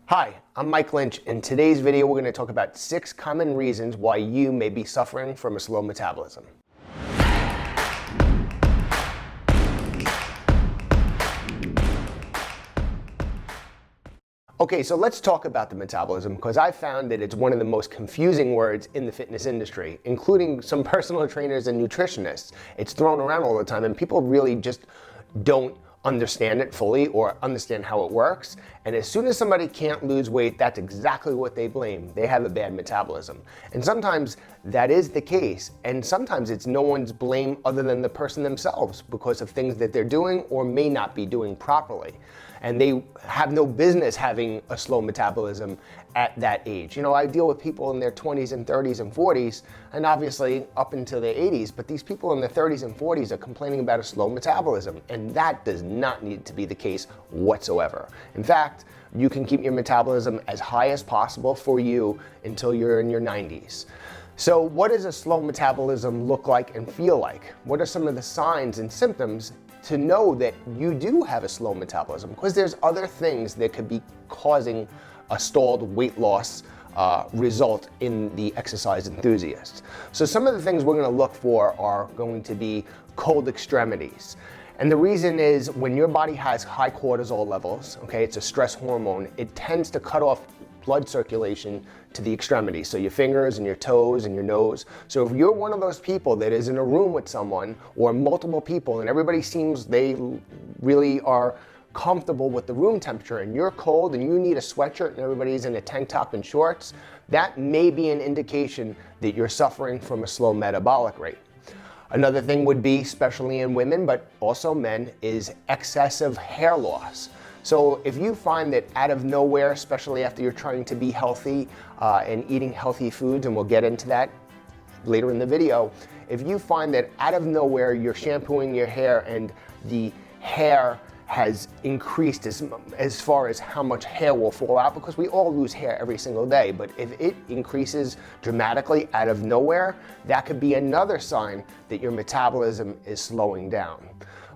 Hi, I'm Mike Lynch. In today's video, we're going to talk about 6 common reasons why you may be suffering from a slow metabolism. Okay, so let's talk about the metabolism because I found that it's one of the most confusing words in the fitness industry, including some personal trainers and nutritionists. It's thrown around all the time and people really just don't understand it fully or understand how it works. And as soon as somebody can't lose weight, that's exactly what they blame. They have a bad metabolism. And sometimes that is the case. And sometimes it's no one's blame other than the person themselves because of things that they're doing or may not be doing properly. And they have no business having a slow metabolism at that age. You know, I deal with people in their 20s and 30s and 40s, and obviously up until their 80s, but these people in their 30s and 40s are complaining about a slow metabolism, and that does not need to be the case whatsoever. In fact, you can keep your metabolism as high as possible for you until you're in your 90s. So what does a slow metabolism look like and feel like? What are some of the signs and symptoms to know that you do have a slow metabolism? Because there's other things that could be causing a stalled weight loss result in the exercise enthusiast. So some of the things we're going to look for are going to be cold extremities. And the reason is when your body has high cortisol levels, okay, it's a stress hormone, it tends to cut off blood circulation to the extremities, so your fingers and your toes and your nose. So if you're one of those people that is in a room with someone or multiple people and everybody seems they really are comfortable with the room temperature and you're cold and you need a sweatshirt and everybody's in a tank top and shorts, that may be an indication that you're suffering from a slow metabolic rate. Another thing would be, especially in women, but also men, is excessive hair loss. So if you find that out of nowhere, especially after you're trying to be healthy and eating healthy foods, and we'll get into that later in the video, if you find that out of nowhere you're shampooing your hair and the hair has increased as far as how much hair will fall out, because we all lose hair every single day, but if it increases dramatically out of nowhere, that could be another sign that your metabolism is slowing down.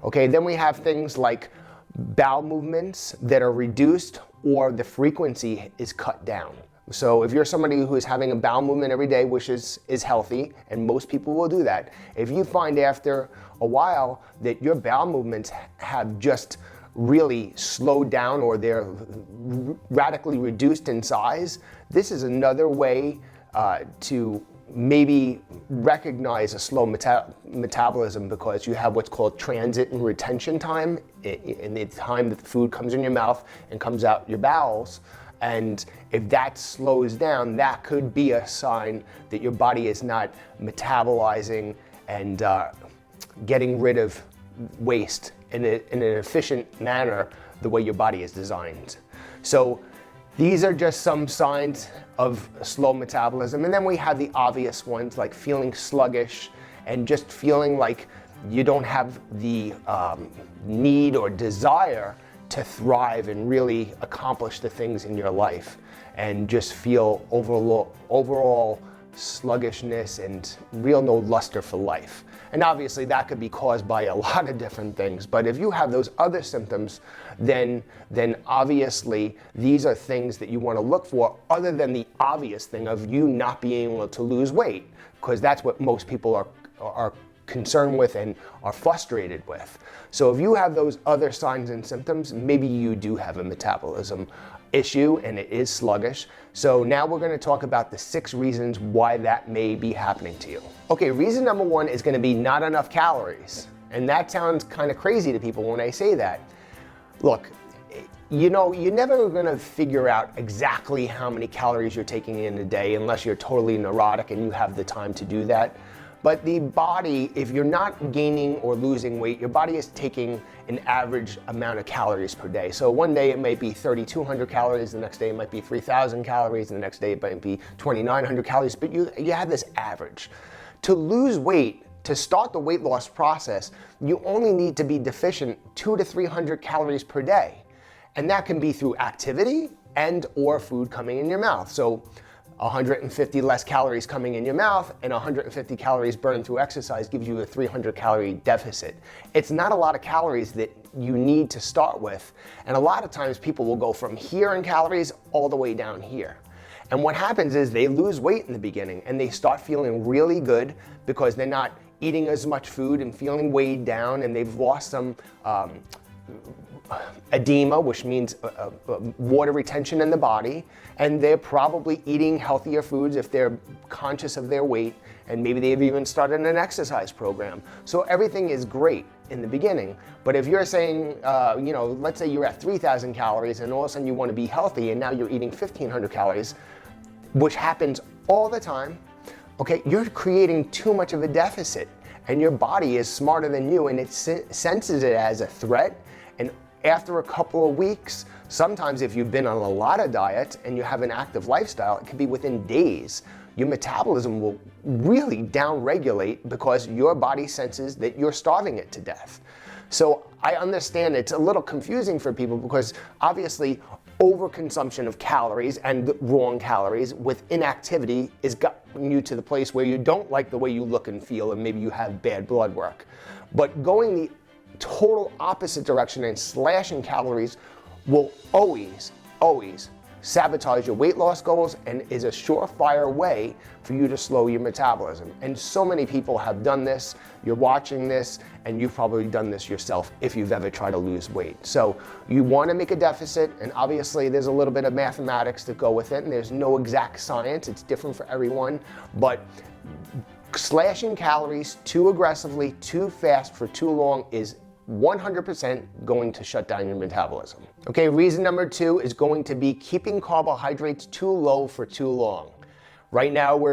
Okay, then we have things like bowel movements that are reduced or the frequency is cut down. So if you're somebody who is having a bowel movement every day, which is healthy, and most people will do that, if you find after a while that your bowel movements have just really slowed down or they're radically reduced in size, this is another way to maybe recognize a slow metabolism, because you have what's called transit and retention time in the time that the food comes in your mouth and comes out your bowels. And if that slows down, that could be a sign that your body is not metabolizing and getting rid of waste in an efficient manner the way your body is designed. So these are just some signs of slow metabolism. And then we have the obvious ones like feeling sluggish and just feeling like you don't have the need or desire to thrive and really accomplish the things in your life, and just feel overall sluggishness and real no luster for life. And obviously that could be caused by a lot of different things, but if you have those other symptoms, then obviously these are things that you want to look for, other than the obvious thing of you not being able to lose weight, because that's what most people are concerned with and are frustrated with. So if you have those other signs and symptoms, maybe you do have a metabolism issue and it is sluggish. So now we're going to talk about the 6 reasons why that may be happening to you. Okay, reason number 1 is going to be not enough calories. And that sounds kind of crazy to people when I say that. Look, you know, you're never going to figure out exactly how many calories you're taking in a day unless you're totally neurotic and you have the time to do that. But the body, if you're not gaining or losing weight, your body is taking an average amount of calories per day. So one day it might be 3,200 calories, the next day it might be 3,000 calories, and the next day it might be 2,900 calories, but you have this average. To lose weight, to start the weight loss process, you only need to be deficient 200 to 300 calories per day. And that can be through activity and or food coming in your mouth. So 150 less calories coming in your mouth and 150 calories burned through exercise gives you a 300 calorie deficit. It's not a lot of calories that you need to start with. And a lot of times people will go from here in calories all the way down here. And what happens is they lose weight in the beginning and they start feeling really good because they're not eating as much food and feeling weighed down, and they've lost some edema, which means water retention in the body, and they're probably eating healthier foods if they're conscious of their weight, and maybe they've even started an exercise program. So everything is great in the beginning, but if you're saying, let's say you're at 3,000 calories and all of a sudden you want to be healthy and now you're eating 1,500 calories, which happens all the time, okay, you're creating too much of a deficit, and your body is smarter than you, and it senses it as a threat. And after a couple of weeks, sometimes if you've been on a lot of diets and you have an active lifestyle, it could be within days, your metabolism will really downregulate because your body senses that you're starving it to death. So I understand it's a little confusing for people because obviously overconsumption of calories and wrong calories with inactivity is gotten you to the place where you don't like the way you look and feel, and maybe you have bad blood work. But going the total opposite direction and slashing calories will always sabotage your weight loss goals and is a surefire way for you to slow your metabolism. And so many people have done this. You're watching this, and you've probably done this yourself if you've ever tried to lose weight. So you want to make a deficit, and obviously there's a little bit of mathematics to go with it, and there's no exact science. It's different for everyone, but slashing calories too aggressively, too fast, for too long is 100% going to shut down your metabolism. Okay, reason number 2 is going to be keeping carbohydrates too low for too long. Right now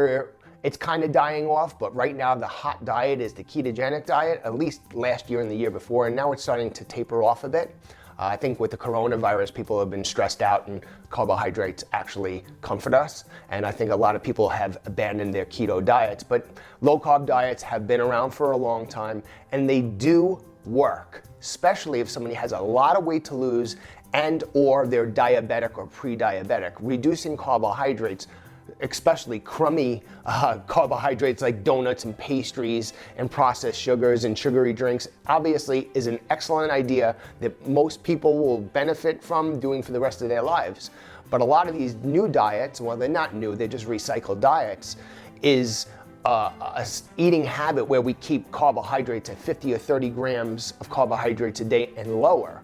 it's kind of dying off, but right now the hot diet is the ketogenic diet, at least last year and the year before, and now it's starting to taper off a bit. I think with the coronavirus, people have been stressed out, and carbohydrates actually comfort us. And I think a lot of people have abandoned their keto diets, but low carb diets have been around for a long time, and they do work, especially if somebody has a lot of weight to lose and or they're diabetic or pre-diabetic. Reducing carbohydrates, especially crummy carbohydrates like donuts and pastries and processed sugars and sugary drinks, obviously is an excellent idea that most people will benefit from doing for the rest of their lives. But a lot of these new diets, well, they're not new, they're just recycled diets, is a eating habit where we keep carbohydrates at 50 or 30 grams of carbohydrates a day and lower.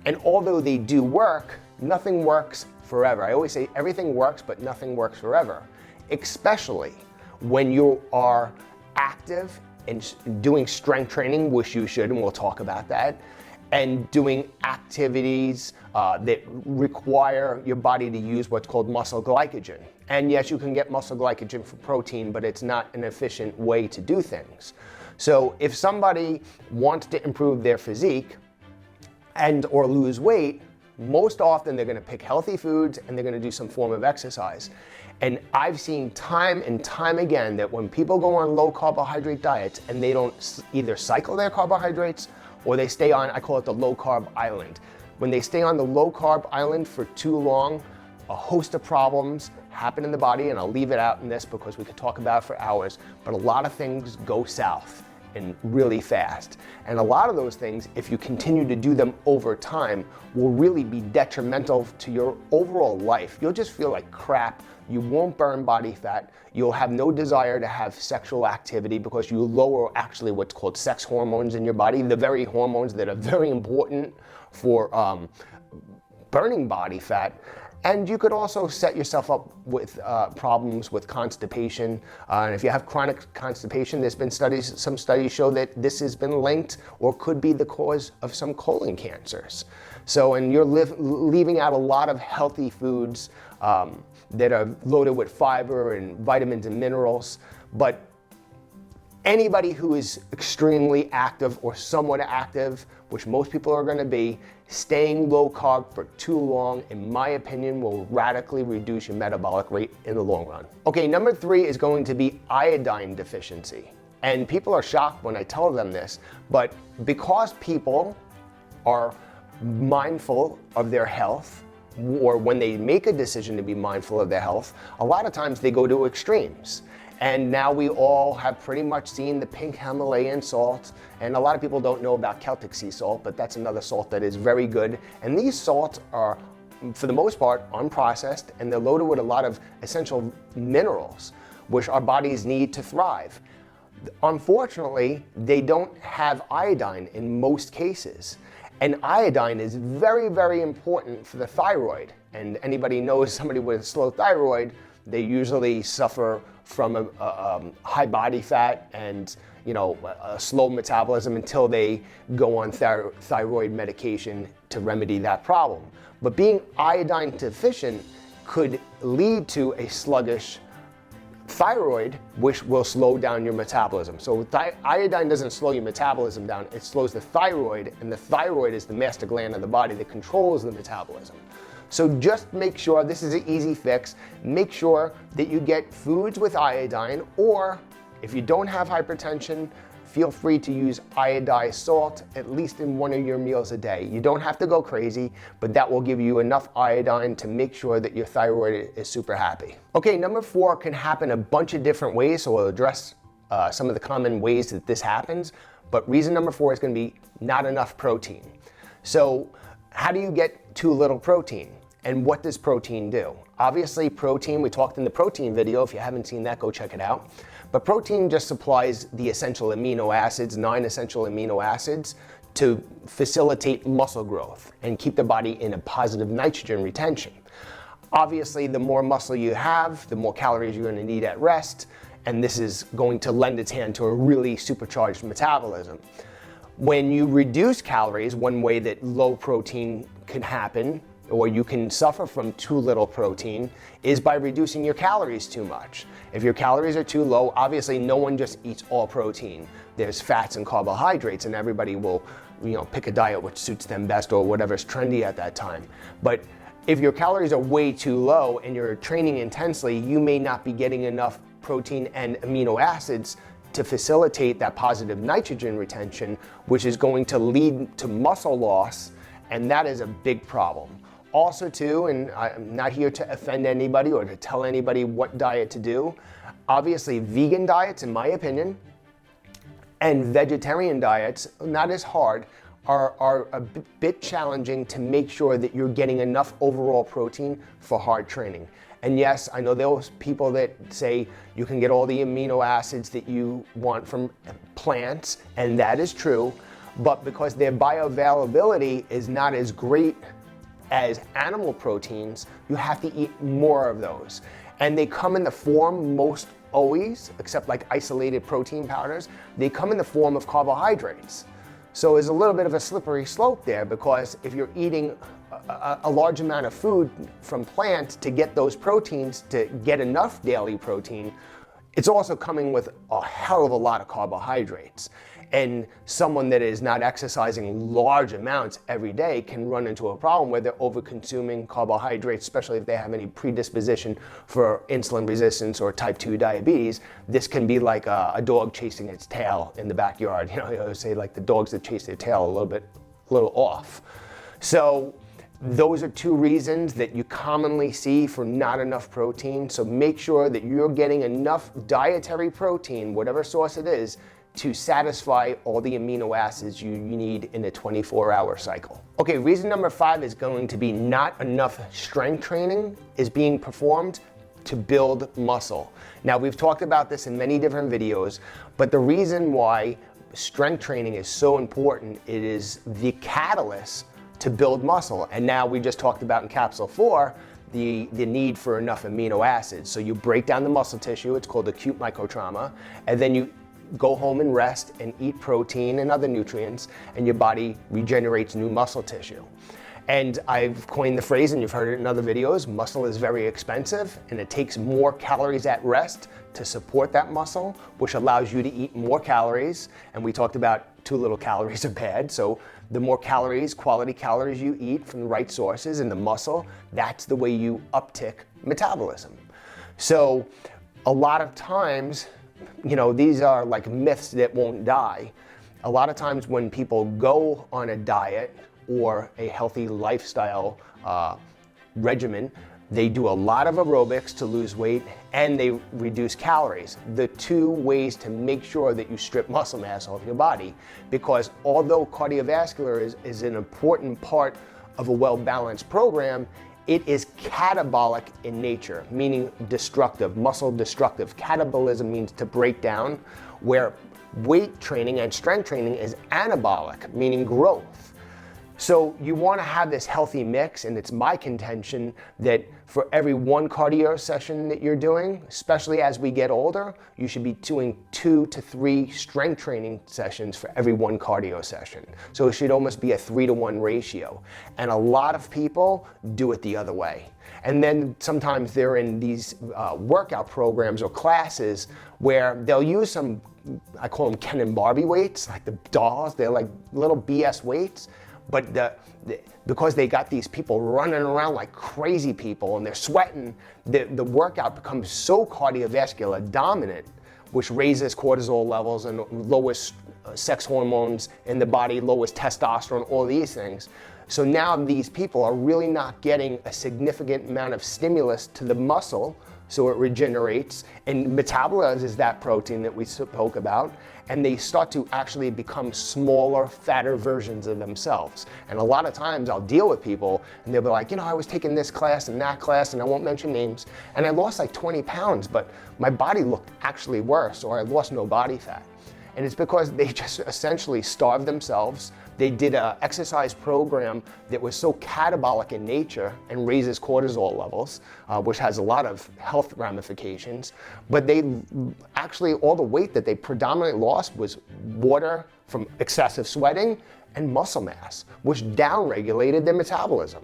And although they do work, nothing works forever. I always say everything works, but nothing works forever, especially when you are active and doing strength training, which you should, and we'll talk about that, and doing activities that require your body to use what's called muscle glycogen. And yes, you can get muscle glycogen from protein, but it's not an efficient way to do things. So if somebody wants to improve their physique and or lose weight, most often they're going to pick healthy foods and they're going to do some form of exercise. And I've seen time and time again that when people go on low carbohydrate diets and they don't either cycle their carbohydrates or they stay on, I call it the low carb island. When they stay on the low carb island for too long, a host of problems happen in the body, and I'll leave it out in this because we could talk about it for hours, but a lot of things go south and really fast. And a lot of those things, if you continue to do them over time, will really be detrimental to your overall life. You'll just feel like crap. You won't burn body fat. You'll have no desire to have sexual activity because you lower actually what's called sex hormones in your body, the very hormones that are very important for burning body fat. And you could also set yourself up with problems with constipation. And if you have chronic constipation, there's been some studies show that this has been linked or could be the cause of some colon cancers. So, and you're leaving out a lot of healthy foods that are loaded with fiber and vitamins and minerals. But anybody who is extremely active or somewhat active, which most people are going to be, staying low carb for too long, in my opinion, will radically reduce your metabolic rate in the long run. Okay, number 3 is going to be iodine deficiency. And people are shocked when I tell them this, but because people are mindful of their health or when they make a decision to be mindful of their health, a lot of times they go to extremes. And now we all have pretty much seen the pink Himalayan salt, and a lot of people don't know about Celtic sea salt, but that's another salt that is very good. And these salts are, for the most part, unprocessed, and they're loaded with a lot of essential minerals, which our bodies need to thrive. Unfortunately, they don't have iodine in most cases. And iodine is very, very important for the thyroid. And anybody knows somebody with a slow thyroid, they usually suffer from a high body fat and a slow metabolism until they go on thyroid medication to remedy that problem. But being iodine deficient could lead to a sluggish thyroid, which will slow down your metabolism. So iodine doesn't slow your metabolism down, it slows the thyroid, and the thyroid is the master gland of the body that controls the metabolism. So just make sure, this is an easy fix, make sure that you get foods with iodine, or if you don't have hypertension, feel free to use iodized salt at least in one of your meals a day. You don't have to go crazy, but that will give you enough iodine to make sure that your thyroid is super happy. Okay, number 4 can happen a bunch of different ways, so we'll address some of the common ways that this happens, but reason number 4 is going to be not enough protein. So how do you get too little protein? And what does protein do? Obviously protein, we talked in the protein video, if you haven't seen that, go check it out. But protein just supplies the essential amino acids, 9 essential amino acids, to facilitate muscle growth and keep the body in a positive nitrogen retention. Obviously, the more muscle you have, the more calories you're going to need at rest, and this is going to lend its hand to a really supercharged metabolism. When you reduce calories, one way that low protein can happen, or you can suffer from too little protein, is by reducing your calories too much. If your calories are too low, obviously no one just eats all protein. There's fats and carbohydrates, and everybody will pick a diet which suits them best or whatever's trendy at that time. But if your calories are way too low and you're training intensely, you may not be getting enough protein and amino acids to facilitate that positive nitrogen retention, which is going to lead to muscle loss, and that is a big problem. Also too, and I'm not here to offend anybody or to tell anybody what diet to do, obviously vegan diets, in my opinion, and vegetarian diets, not as hard, are a bit challenging to make sure that you're getting enough overall protein for hard training. And yes, I know those people that say you can get all the amino acids that you want from plants, and that is true, but because their bioavailability is not as great as animal proteins, you have to eat more of those. And they come in the form, most always, except like isolated protein powders, they come in the form of carbohydrates. So there's a little bit of a slippery slope there, because if you're eating a large amount of food from plants to get those proteins, to get enough daily protein, it's also coming with a hell of a lot of carbohydrates. And someone that is not exercising large amounts every day can run into a problem where they're over-consuming carbohydrates, especially if they have any predisposition for insulin resistance or type 2 diabetes. This can be like a dog chasing its tail in the backyard. You always say like the dogs that chase their tail a little off. So those are 2 reasons that you commonly see for not enough protein. So make sure that you're getting enough dietary protein, whatever source it is, to satisfy all the amino acids you need in a 24-hour cycle. Okay, reason number 5 is going to be not enough strength training is being performed to build muscle. Now, we've talked about this in many different videos, but the reason why strength training is so important, it is the catalyst to build muscle. And now we just talked about in capsule 4, the need for enough amino acids. So you break down the muscle tissue, it's called acute microtrauma, and then you go home and rest and eat protein and other nutrients, and your body regenerates new muscle tissue. And I've coined the phrase, and you've heard it in other videos, muscle is very expensive, and it takes more calories at rest to support that muscle, which allows you to eat more calories. And we talked about too little calories are bad, so the more calories, quality calories you eat from the right sources in the muscle, that's the way you uptick metabolism. So a lot of times, these are like myths that won't die. A lot of times when people go on a diet or a healthy lifestyle regimen. They do a lot of aerobics to lose weight, and they reduce calories. The two ways to make sure that you strip muscle mass off your body, because although cardiovascular is an important part of a well-balanced program, it is catabolic in nature, meaning destructive, muscle destructive. Catabolism means to break down, where weight training and strength training is anabolic, meaning growth. So you want to have this healthy mix, and it's my contention that for every one cardio session that you're doing, especially as we get older, you should be doing 2 to 3 strength training sessions for every one cardio session. So it should almost be a 3-to-1 ratio. And a lot of people do it the other way. And then sometimes they're in these workout programs or classes where they'll use some, I call them Ken and Barbie weights, like the dolls. They're like little BS weights. But because they got these people running around like crazy people and they're sweating, the workout becomes so cardiovascular dominant, which raises cortisol levels and lowers sex hormones in the body, lowers testosterone, all these things. So now these people are really not getting a significant amount of stimulus to the muscle, so it regenerates and metabolizes that protein that we spoke about, and they start to actually become smaller, fatter versions of themselves. And a lot of times I'll deal with people and they'll be like, I was taking this class and that class, and I won't mention names, and I lost like 20 pounds, but my body looked actually worse, or I lost no body fat. And it's because they just essentially starved themselves. They did an exercise program that was so catabolic in nature and raises cortisol levels, which has a lot of health ramifications. But they actually, all the weight that they predominantly lost was water from excessive sweating and muscle mass, which downregulated their metabolism.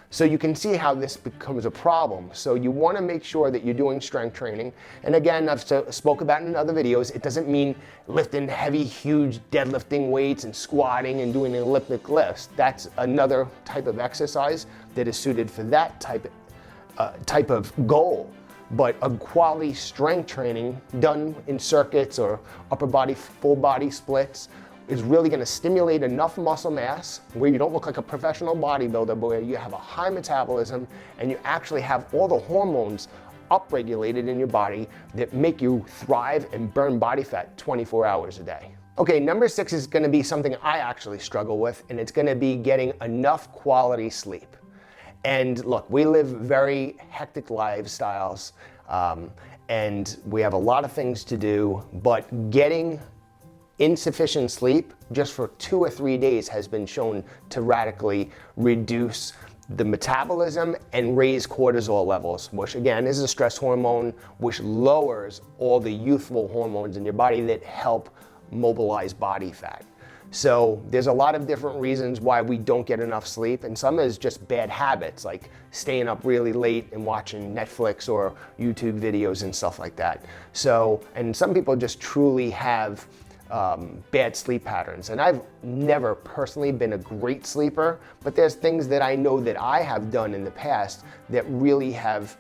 So you can see how this becomes a problem. So you want to make sure that you're doing strength training. And again, I've spoke about in other videos, it doesn't mean lifting heavy, huge deadlifting weights and squatting and doing elliptic lifts. That's another type of exercise that is suited for that type of goal. But a quality strength training done in circuits or upper body, full body splits is really going to stimulate enough muscle mass where you don't look like a professional bodybuilder, but where you have a high metabolism and you actually have all the hormones upregulated in your body that make you thrive and burn body fat 24 hours a day. Okay, number 6 is going to be something I actually struggle with, and it's going to be getting enough quality sleep. And look, we live very hectic lifestyles, and we have a lot of things to do, but getting insufficient sleep just for 2 or 3 days has been shown to radically reduce the metabolism and raise cortisol levels, which again is a stress hormone, which lowers all the youthful hormones in your body that help mobilize body fat. So there's a lot of different reasons why we don't get enough sleep, and some is just bad habits, like staying up really late and watching Netflix or YouTube videos and stuff like that. So, and some people just truly have bad sleep patterns. And I've never personally been a great sleeper, but there's things that I know that I have done in the past that really have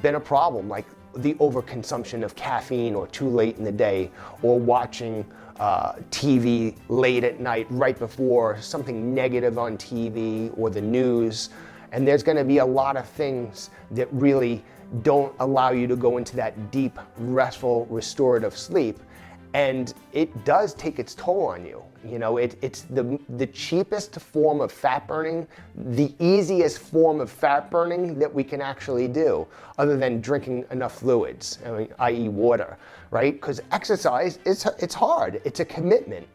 been a problem, like the overconsumption of caffeine or too late in the day, or watching TV late at night right before something negative on TV or the news. And there's going to be a lot of things that really don't allow you to go into that deep, restful, restorative sleep. And it does take its toll on you. It's the cheapest form of fat burning, the easiest form of fat burning that we can actually do, other than drinking enough fluids, i.e. water, right? Because exercise, it's hard, it's a commitment.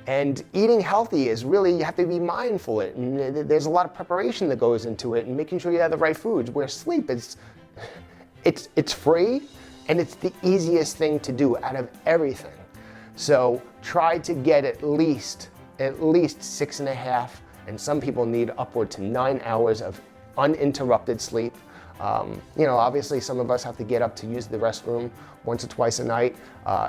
And eating healthy is really, you have to be mindful of it, and there's a lot of preparation that goes into it, and making sure you have the right foods, where sleep is, it's free, and it's the easiest thing to do out of everything. So try to get at least 6.5, and some people need upward to 9 hours of uninterrupted sleep. Obviously some of us have to get up to use the restroom once or twice a night.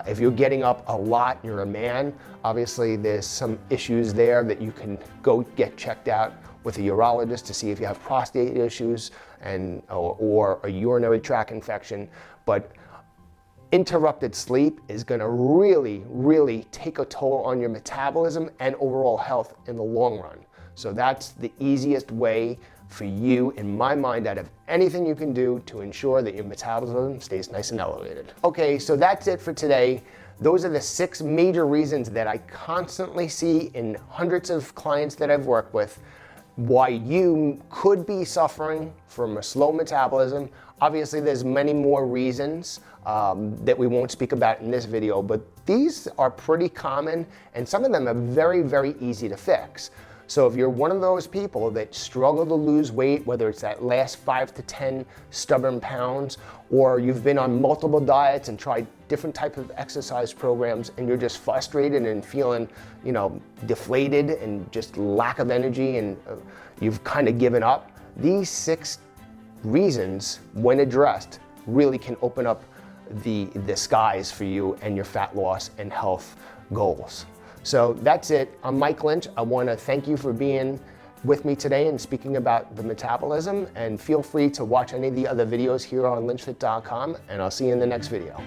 If you're getting up a lot, you're a man, obviously there's some issues there that you can go get checked out with a urologist to see if you have prostate issues or a urinary tract infection. But interrupted sleep is going to really, really take a toll on your metabolism and overall health in the long run. So that's the easiest way for you, in my mind, out of anything you can do to ensure that your metabolism stays nice and elevated. Okay, so that's it for today. Those are the 6 major reasons that I constantly see in hundreds of clients that I've worked with why you could be suffering from a slow metabolism. Obviously, there's many more reasons that we won't speak about in this video, but these are pretty common and some of them are very, very easy to fix. So if you're one of those people that struggle to lose weight, whether it's that last 5 to 10 stubborn pounds, or you've been on multiple diets and tried different types of exercise programs and you're just frustrated and feeling, deflated and just lack of energy and you've kind of given up, these 6 reasons, when addressed, really can open up the skies for you and your fat loss and health goals. So that's it. I'm Mike Lynch. I want to thank you for being with me today and speaking about the metabolism, and feel free to watch any of the other videos here on lynchfit.com, and I'll see you in the next video.